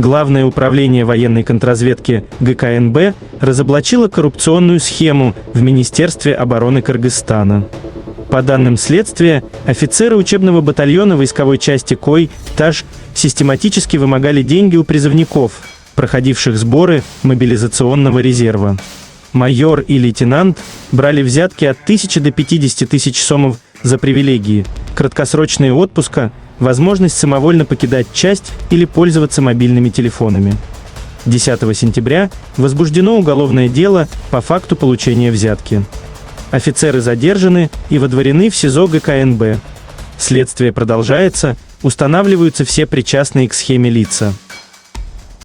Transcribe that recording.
Главное управление военной контрразведки ГКНБ разоблачило коррупционную схему в Министерстве обороны Кыргызстана. По данным следствия, офицеры учебного батальона войсковой части КОЙ-ТАЖ систематически вымогали деньги у призывников, проходивших сборы мобилизационного резерва. Майор и лейтенант брали взятки от 1000 до 50 тысяч сомов за привилегии, краткосрочные отпуска, возможность самовольно покидать часть или пользоваться мобильными телефонами. 10 сентября возбуждено уголовное дело по факту получения взятки. Офицеры задержаны и водворены в СИЗО ГКНБ. Следствие продолжается, устанавливаются все причастные к схеме лица.